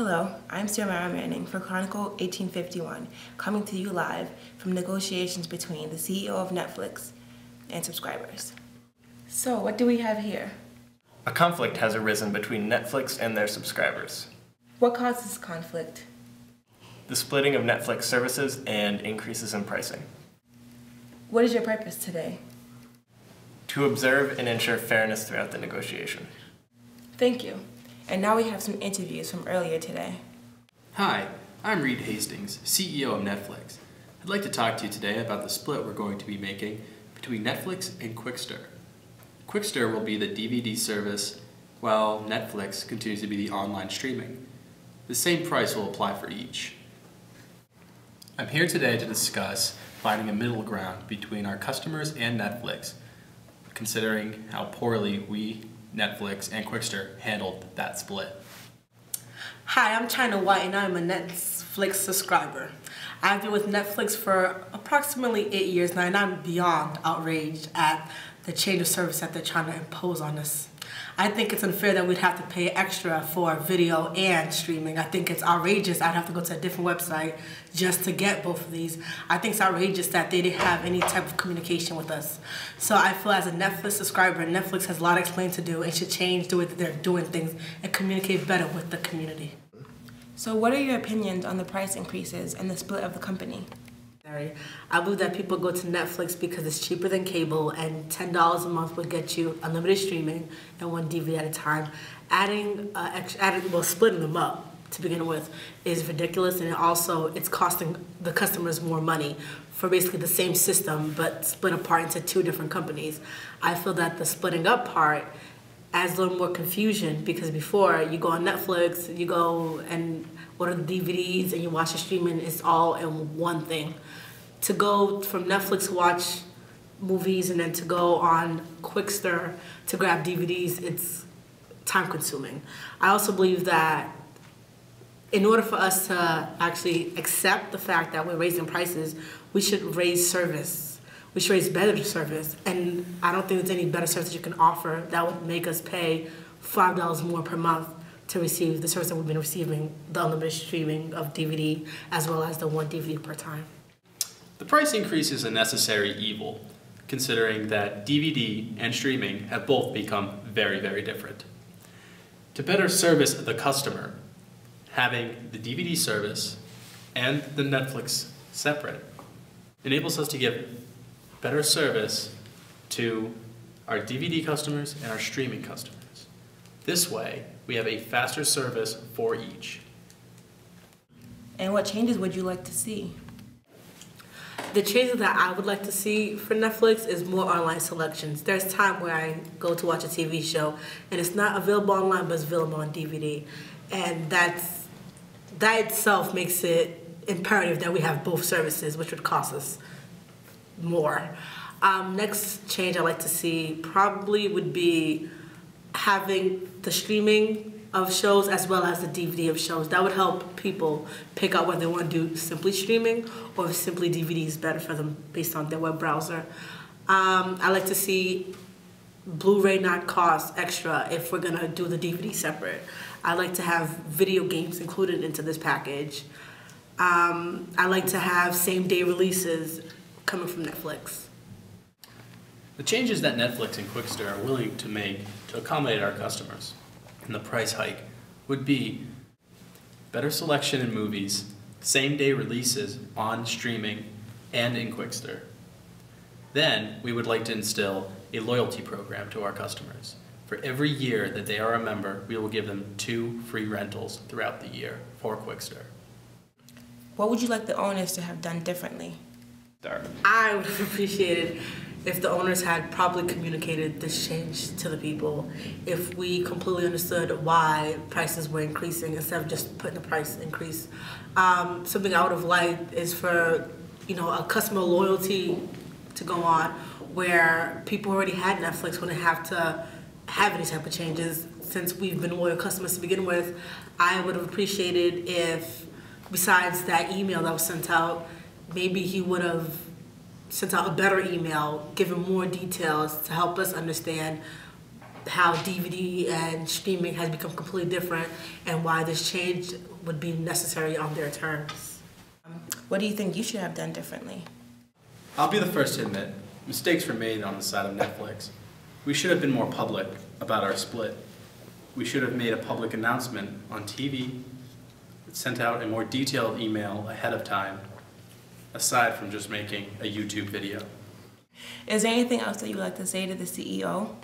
Hello, I'm Samara Manning for Chronicle 1851, coming to you live from negotiations between the CEO of Netflix and subscribers. So, what do we have here? A conflict has arisen between Netflix and their subscribers. What caused this conflict? The splitting of Netflix services and increases in pricing. What is your purpose today? To observe and ensure fairness throughout the negotiation. Thank you. And now we have some interviews from earlier today. Hi, I'm Reed Hastings, CEO of Netflix. I'd like to talk to you today about the split we're going to be making between Netflix and Qwikster. Qwikster will be the DVD service, while Netflix continues to be the online streaming. The same price will apply for each. I'm here today to discuss finding a middle ground between our customers and Netflix, considering how poorly we, Netflix, and Qwikster handled that split. Hi, I'm China White and I'm a Netflix subscriber. I've been with Netflix for approximately 8 years now and I'm beyond outraged at the change of service that they're trying to impose on us. I think it's unfair that we'd have to pay extra for video and streaming. I think it's outrageous. I'd have to go to a different website just to get both of these. I think it's outrageous that they didn't have any type of communication with us. So I feel as a Netflix subscriber, Netflix has a lot of explaining to do and should change the way that they're doing things and communicate better with the community. So what are your opinions on the price increases and the split of the company? I believe that people go to Netflix because it's cheaper than cable and $10 a month would get you unlimited streaming and one DVD at a time. Splitting them up to begin with is ridiculous, and also it's costing the customers more money for basically the same system but split apart into two different companies. I feel that the splitting up part adds a little more confusion because before you go on Netflix, you go and order the DVDs and you watch the streaming, it's all in one thing. To go from Netflix to watch movies and then to go on Qwikster to grab DVDs, it's time consuming. I also believe that in order for us to actually accept the fact that we're raising prices, we should raise service. We should raise better service. And I don't think there's any better service you can offer that would make us pay $5 more per month to receive the service that we've been receiving, the unlimited streaming of DVD, as well as the one DVD per time. The price increase is a necessary evil, considering that DVD and streaming have both become very, very different. To better service the customer, having the DVD service and the Netflix separate enables us to give better service to our DVD customers and our streaming customers. This way, we have a faster service for each. And what changes would you like to see? The changes that I would like to see for Netflix is more online selections. There's time where I go to watch a TV show and it's not available online but it's available on DVD. And that itself makes it imperative that we have both services, which would cost us more. Next change I'd like to see probably would be having the streaming of shows as well as the DVD of shows. That would help people pick out whether they want to do simply streaming or if simply DVD is better for them based on their web browser. I like to see Blu-ray not cost extra if we're gonna do the DVD separate. I like to have video games included into this package. I like to have same-day releases coming from Netflix. The changes that Netflix and Qwikster are willing to make to accommodate our customers and the price hike would be better selection in movies, same-day releases on streaming and in Qwikster. Then we would like to instill a loyalty program to our customers. For every year that they are a member, we will give them 2 free rentals throughout the year for Qwikster. What would you like the owners to have done differently? I would have appreciated if the owners had properly communicated this change to the people, if we completely understood why prices were increasing instead of just putting the price increase. Something I would have liked is for a customer loyalty to go on where people already had Netflix wouldn't have to have any type of changes. Since we've been loyal customers to begin with, I would have appreciated if, besides that email that was sent out, maybe he would have sent out a better email, giving more details to help us understand how DVD and streaming has become completely different and why this change would be necessary on their terms. What do you think you should have done differently? I'll be the first to admit, mistakes were made on the side of Netflix. We should have been more public about our split. We should have made a public announcement on TV, sent out a more detailed email ahead of time, aside from just making a YouTube video. Is there anything else that you would like to say to the CEO?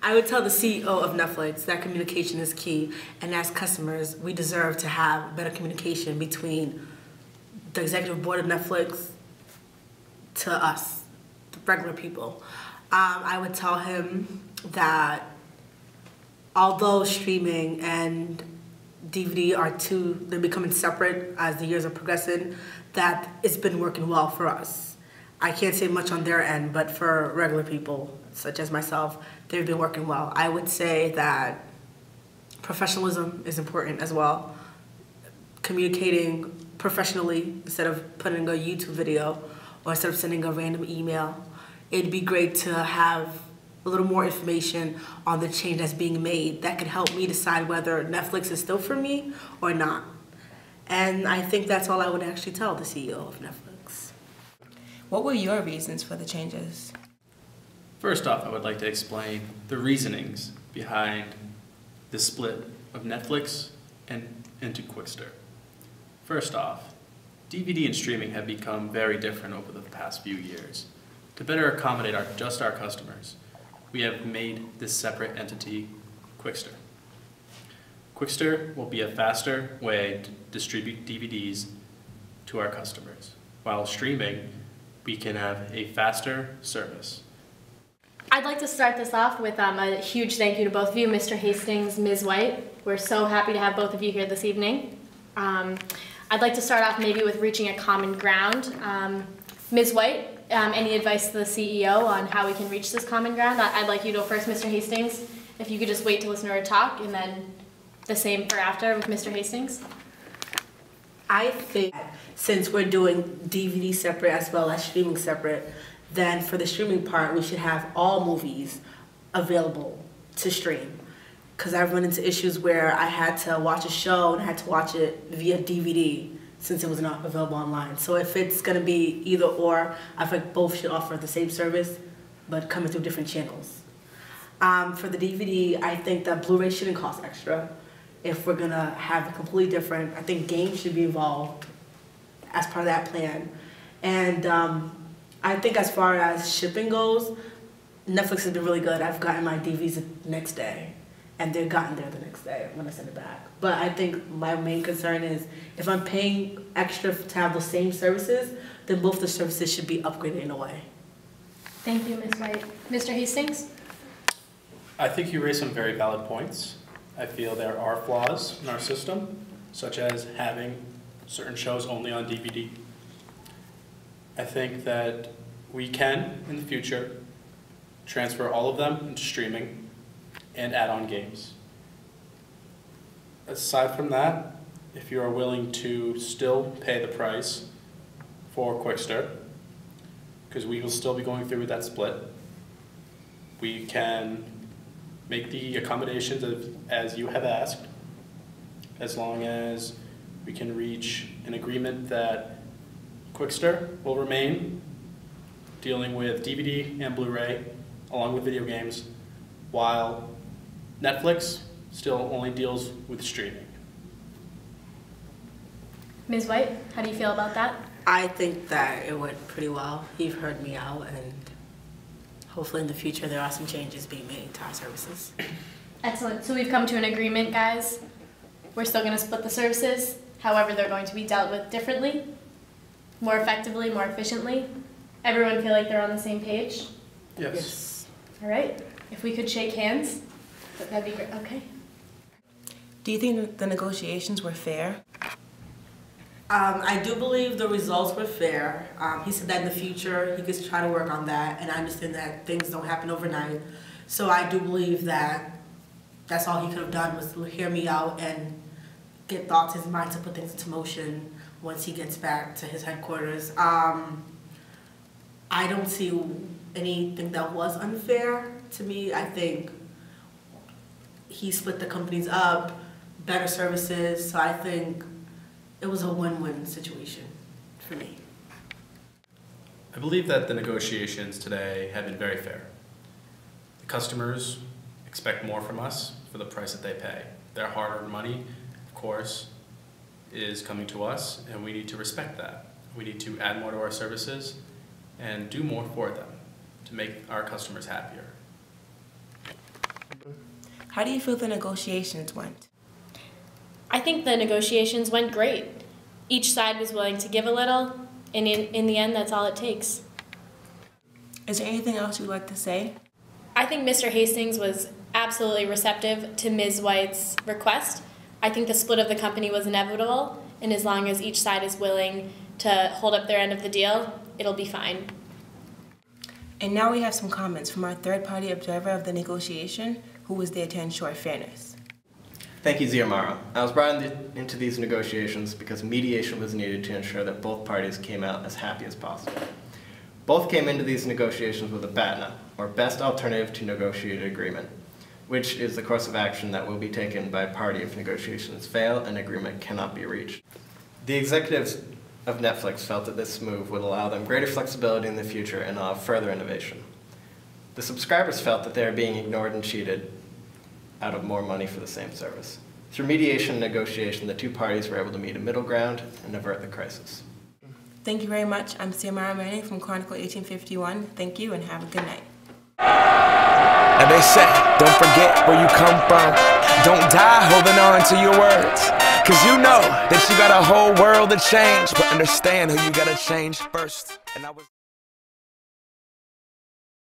I would tell the CEO of Netflix that communication is key, and as customers, we deserve to have better communication between the executive board of Netflix to us, the regular people. I would tell him that although streaming and DVD they're becoming separate as the years are progressing, that it's been working well for us. I can't say much on their end, but for regular people, such as myself, they've been working well. I would say that professionalism is important as well. Communicating professionally instead of putting a YouTube video or instead of sending a random email. It'd be great to have a little more information on the change that's being made that could help me decide whether Netflix is still for me or not. And I think that's all I would actually tell the CEO of Netflix. What were your reasons for the changes? First off, I would like to explain the reasonings behind the split of Netflix and into Qwikster. First off, DVD and streaming have become very different over the past few years. To better accommodate just our customers, we have made this separate entity Qwikster. Qwikster will be a faster way to distribute DVDs to our customers. While streaming, we can have a faster service. I'd like to start this off with a huge thank you to both of you, Mr. Hastings, Ms. White. We're so happy to have both of you here this evening. I'd like to start off maybe with reaching a common ground. Ms. White, any advice to the CEO on how we can reach this common ground? I'd like you to go first, Mr. Hastings. If you could just wait to listen to her talk, and then the same for after with Mr. Hastings. I think since we're doing DVD separate as well as streaming separate, then for the streaming part, we should have all movies available to stream. Because I've run into issues where I had to watch a show and I had to watch it via DVD since it was not available online. So if it's going to be either or, I think both should offer the same service, but coming through different channels. For the DVD, I think that Blu-ray shouldn't cost extra. If we're going to have a completely different, I think games should be involved as part of that plan. And I think as far as shipping goes, Netflix has been really good. I've gotten my DVDs the next day, and they've gotten there the next day when I send it back. But I think my main concern is if I'm paying extra to have those same services, then both the services should be upgraded in a way. Thank you, Ms. White. Mr. Hastings? I think you raised some very valid points. I feel there are flaws in our system, such as having certain shows only on DVD. I think that we can, in the future, transfer all of them into streaming and add on games. Aside from that, if you are willing to still pay the price for Qwikster, because we will still be going through with that split, we can make the accommodations as you have asked, as long as we can reach an agreement that Qwikster will remain dealing with DVD and Blu-ray along with video games, while Netflix still only deals with streaming. Ms. White, how do you feel about that? I think that it went pretty well. You've heard me out, and hopefully in the future there are some changes being made to our services. Excellent. So we've come to an agreement, guys. We're still going to split the services. However, they're going to be dealt with differently, more effectively, more efficiently. Everyone feel like they're on the same page? Yes. All right. If we could shake hands, that'd be great. Okay. Do you think the negotiations were fair? I do believe the results were fair. He said that in the future he could try to work on that, and I understand that things don't happen overnight. So I do believe that that's all he could have done was hear me out and get thoughts in his mind to put things into motion once he gets back to his headquarters. I don't see anything that was unfair to me. I think he split the companies up, better services, so I think It was a win-win situation for me. I believe that the negotiations today have been very fair. The customers expect more from us for the price that they pay. Their hard-earned money, of course, is coming to us, and we need to respect that. We need to add more to our services and do more for them to make our customers happier. How do you feel the negotiations went? I think the negotiations went great. Each side was willing to give a little, and in the end, that's all it takes. Is there anything else you'd like to say? I think Mr. Hastings was absolutely receptive to Ms. White's request. I think the split of the company was inevitable, and as long as each side is willing to hold up their end of the deal, it'll be fine. And now we have some comments from our third-party observer of the negotiation, who was there to ensure fairness. Thank you, Ziamara. I was brought into these negotiations because mediation was needed to ensure that both parties came out as happy as possible. Both came into these negotiations with a BATNA, or Best Alternative to Negotiated Agreement, which is the course of action that will be taken by a party if negotiations fail and agreement cannot be reached. The executives of Netflix felt that this move would allow them greater flexibility in the future and allow further innovation. The subscribers felt that they are being ignored and cheated out of more money for the same service. Through mediation and negotiation, the two parties were able to meet a middle ground and avert the crisis. Thank you very much. I'm Ziamara Manning from Chronicle 1851. Thank you and have a good night. And they say, don't forget where you come from. Don't die holding on to your words. Cause you know that you got a whole world to change, but understand who you gotta change first. And I was